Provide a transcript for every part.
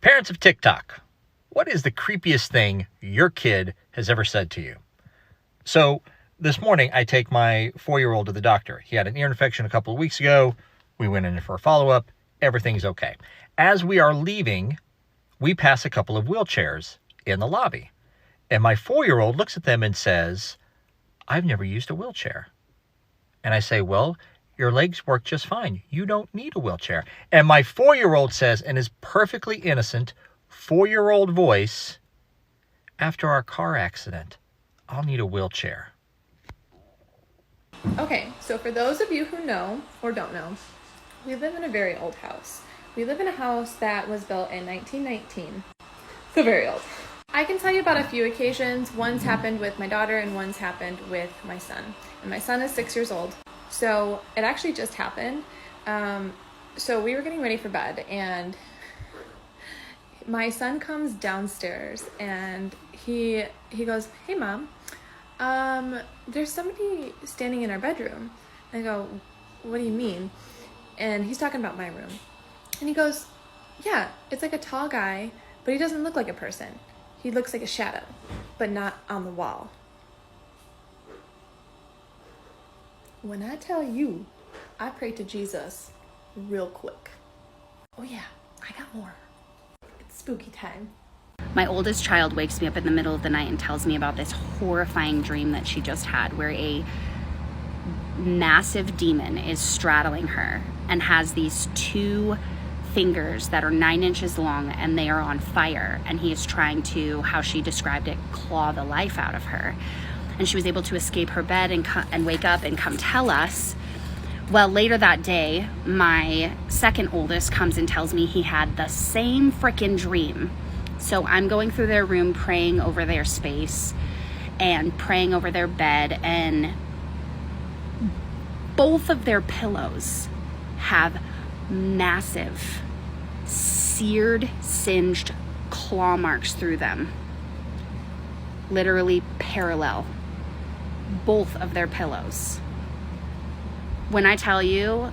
Parents of TikTok, what is the creepiest thing your kid has ever said to you? So this morning, I take my 4-year-old to the doctor. He had an ear infection a couple of weeks ago. We went in for a follow-up. Everything's okay. As we are leaving, we pass a couple of wheelchairs in the lobby. And my 4-year-old looks at them and says, "I've never used a wheelchair." And I say, "Well, your legs work just fine. You don't need a wheelchair." And my 4-year-old says, in his perfectly innocent 4-year-old voice, "After our car accident, I'll need a wheelchair." Okay, so for those of you who know or don't know, we live in a very old house. We live in a house that was built in 1919. So very old. I can tell you about a few occasions. One's happened with my daughter and one's happened with my son. And my son is 6 years old. So it actually just happened. So we were getting ready for bed and my son comes downstairs and he goes, "Hey Mom, there's somebody standing in our bedroom." And I go, "What do you mean?" And he's talking about my room. And he goes, "Yeah, it's like a tall guy, but he doesn't look like a person. He looks like a shadow, but not on the wall." When I tell you, I pray to Jesus real quick. Oh yeah, I got more. It's spooky time. My oldest child wakes me up in the middle of the night and tells me about this horrifying dream that she just had where a massive demon is straddling her and has these 2 fingers that are 9 inches long and they are on fire, and he is trying to, how she described it, claw the life out of her. And she was able to escape her bed and wake up and come tell us. Well, later that day, my second oldest comes and tells me he had the same frickin' dream. So I'm going through their room, praying over their space and praying over their bed, and both of their pillows have massive, seared, singed claw marks through them. Literally parallel. Both of their pillows. When I tell you,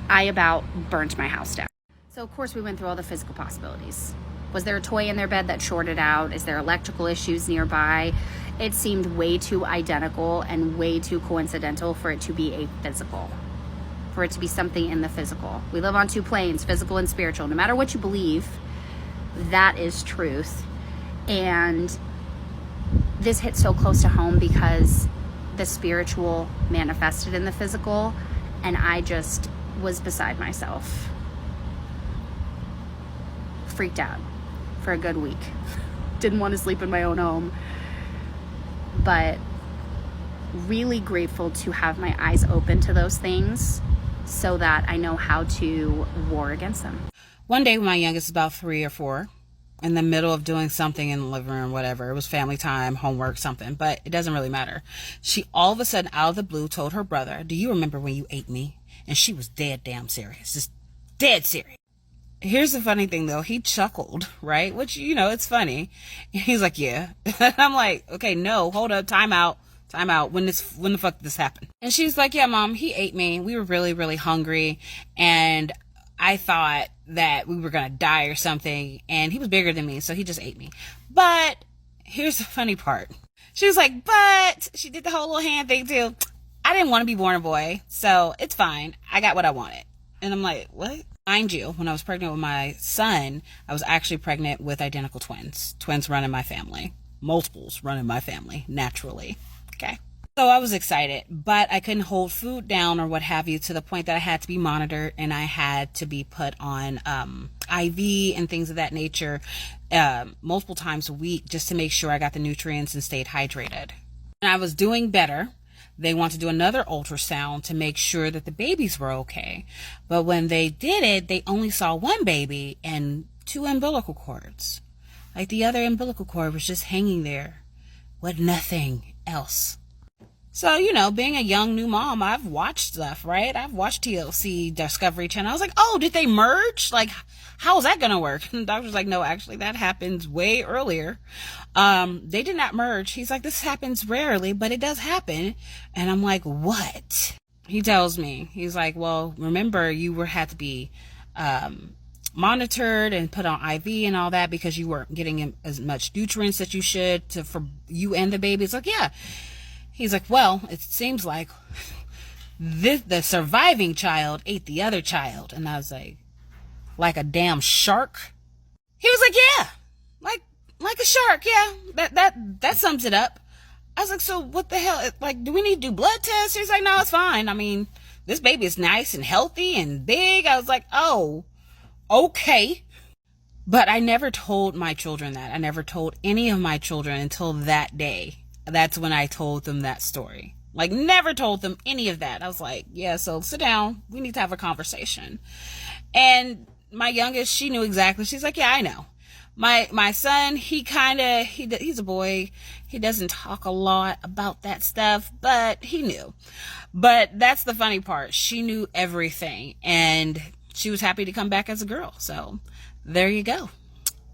I about burnt my house down. So of course we went through all the physical possibilities. Was there a toy in their bed that shorted out? Is there electrical issues nearby? It seemed way too identical and way too coincidental for it to be a physical. For it to be something in the physical. We live on 2 planes, physical and spiritual. No matter what you believe, that is truth. And this hit so close to home because the spiritual manifested in the physical, and I just was beside myself. Freaked out for a good week. Didn't want to sleep in my own home. But really grateful to have my eyes open to those things so that I know how to war against them. One day when my youngest was about 3 or 4, in the middle of doing something in the living room, whatever, it was family time, homework, something, but it doesn't really matter. She all of a sudden, out of the blue, told her brother, "Do you remember when you ate me?" And she was dead damn serious, just dead serious. Here's the funny thing though, he chuckled, right? Which, it's funny. He's like, "Yeah." I'm like, "Okay, no, hold up, time out. When the fuck did this happen?" And she's like, "Yeah, Mom, he ate me. We were really, really hungry. And I thought that we were going to die or something. And he was bigger than me, so he just ate me." But here's the funny part. She was like, "But," she did the whole little hand thing too. "I didn't want to be born a boy, so it's fine. I got what I wanted." And I'm like, what? Mind you, when I was pregnant with my son, I was actually pregnant with identical twins. Twins run in my family. Multiples run in my family, naturally. Okay. So I was excited, but I couldn't hold food down or what have you, to the point that I had to be monitored and I had to be put on IV and things of that nature multiple times a week just to make sure I got the nutrients and stayed hydrated. And I was doing better. They wanted to do another ultrasound to make sure that the babies were okay. But when they did it, they only saw 1 baby and 2 umbilical cords. Like the other umbilical cord was just hanging there with nothing else. So, being a young new mom, I've watched stuff, right? I've watched TLC, Discovery Channel. I was like, "Oh, did they merge? Like, how is that going to work?" And the doctor's like, "No, actually, that happens way earlier. They did not merge." He's like, "This happens rarely, but it does happen." And I'm like, "What?" He tells me, he's like, "Well, remember, you had to be monitored and put on IV and all that because you weren't getting as much nutrients that you should for you and the baby. It's like, yeah. He's like, well, it seems like the surviving child ate the other child. And I was like a damn shark? He was like, yeah, like a shark. Yeah, that sums it up. I was like, so what the hell? Like, do we need to do blood tests? He's like, no, it's fine. I mean, this baby is nice and healthy and big. I was like, oh, okay. But I never told my children that. I never told any of my children until that day. That's when I told them that story. Like, never told them any of that. I was like, yeah, so sit down. We need to have a conversation. And my youngest, she knew exactly. She's like, yeah, I know. My son, he's a boy. He doesn't talk a lot about that stuff, but he knew. But that's the funny part. She knew everything, and she was happy to come back as a girl. So there you go.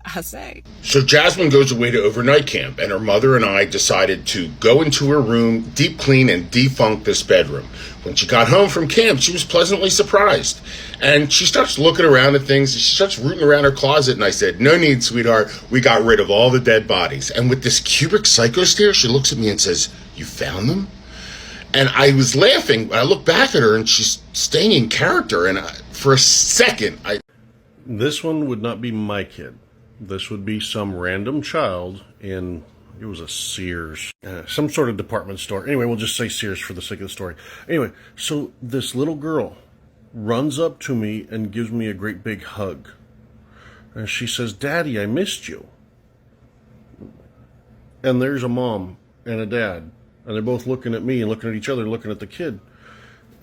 I say. So Jasmine goes away to overnight camp, and her mother and I decided to go into her room, deep clean, and defunk this bedroom. When she got home from camp, she was pleasantly surprised. And she starts looking around at things, and she starts rooting around her closet, and I said, no need, sweetheart. We got rid of all the dead bodies. And with this cubic psycho stare, she looks at me and says, you found them? And I was laughing. I look back at her, and she's staying in character. And for a second, This one would not be my kid. This would be some random child in, it was a Sears, some sort of department store. Anyway, we'll just say Sears for the sake of the story. Anyway, so this little girl runs up to me and gives me a great big hug. And she says, Daddy, I missed you. And there's a mom and a dad. And they're both looking at me and looking at each other, looking at the kid.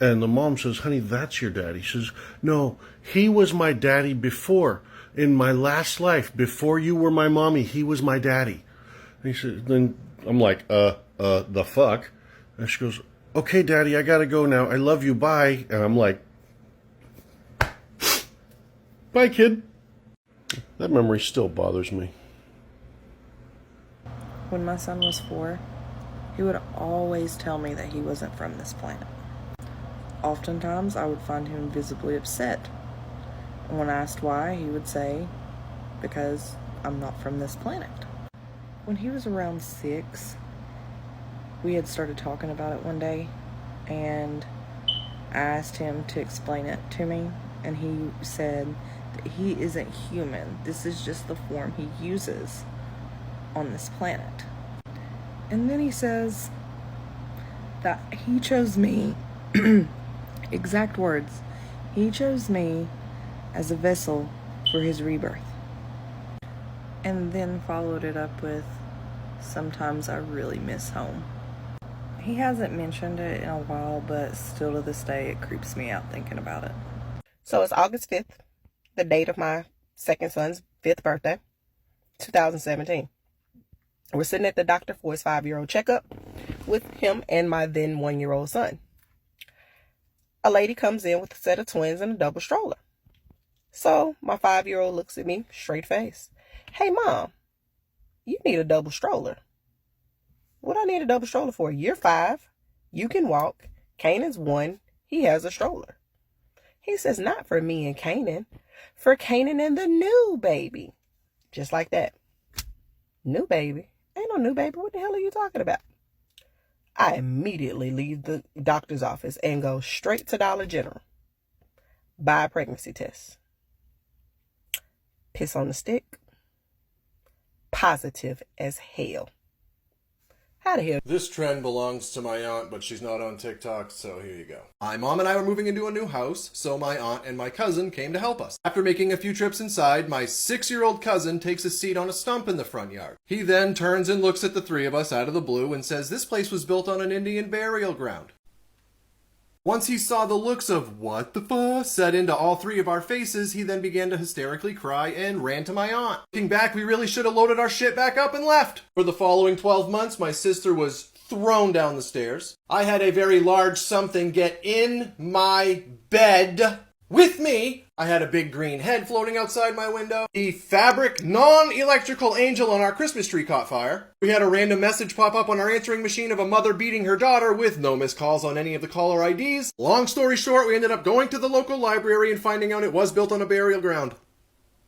And the mom says, honey, that's your daddy. She says, no, he was my daddy before. In my last life, before you were my mommy, he was my daddy. And he said, then I'm like, the fuck? And she goes, okay, Daddy, I gotta go now. I love you, bye. And I'm like, bye, kid. That memory still bothers me. When my son was 4, he would always tell me that he wasn't from this planet. Oftentimes, I would find him visibly upset. And when asked why, he would say, because I'm not from this planet. When he was around 6, we had started talking about it one day, and I asked him to explain it to me, and he said that he isn't human. This is just the form he uses on this planet. And then he says that he chose me, exact words, he chose me as a vessel for his rebirth. And then followed it up with, sometimes I really miss home. He hasn't mentioned it in a while, but still to this day it creeps me out thinking about it. So it's August 5th, the date of my second son's 5th birthday, 2017. We're sitting at the doctor for his 5-year-old checkup with him and my then 1-year-old son. A lady comes in with a set of twins and a double stroller. So my 5-year-old looks at me straight face. Hey, Mom, you need a double stroller. What do I need a double stroller for? You're 5. You can walk. Kanan's 1. He has a stroller. He says, not for me and Kanan. For Kanan and the new baby. Just like that. New baby? Ain't no new baby. What the hell are you talking about? I immediately leave the doctor's office and go straight to Dollar General. Buy a pregnancy test. Piss on the stick. Positive as hell. How the hell? This trend belongs to my aunt, but she's not on TikTok, so here you go. My mom and I were moving into a new house, so my aunt and my cousin came to help us. After making a few trips inside, my 6-year-old cousin takes a seat on a stump in the front yard. He then turns and looks at the three of us out of the blue and says this place was built on an Indian burial ground. Once he saw the looks of what the fuck set into all three of our faces, he then began to hysterically cry and ran to my aunt. Looking back, we really should have loaded our shit back up and left. For the following 12 months, my sister was thrown down the stairs. I had a very large something get in my bed with me. I had a big green head floating outside my window. The fabric non-electrical angel on our Christmas tree caught fire. We had a random message pop up on our answering machine of a mother beating her daughter with no missed calls on any of the caller IDs. Long story short, we ended up going to the local library and finding out it was built on a burial ground.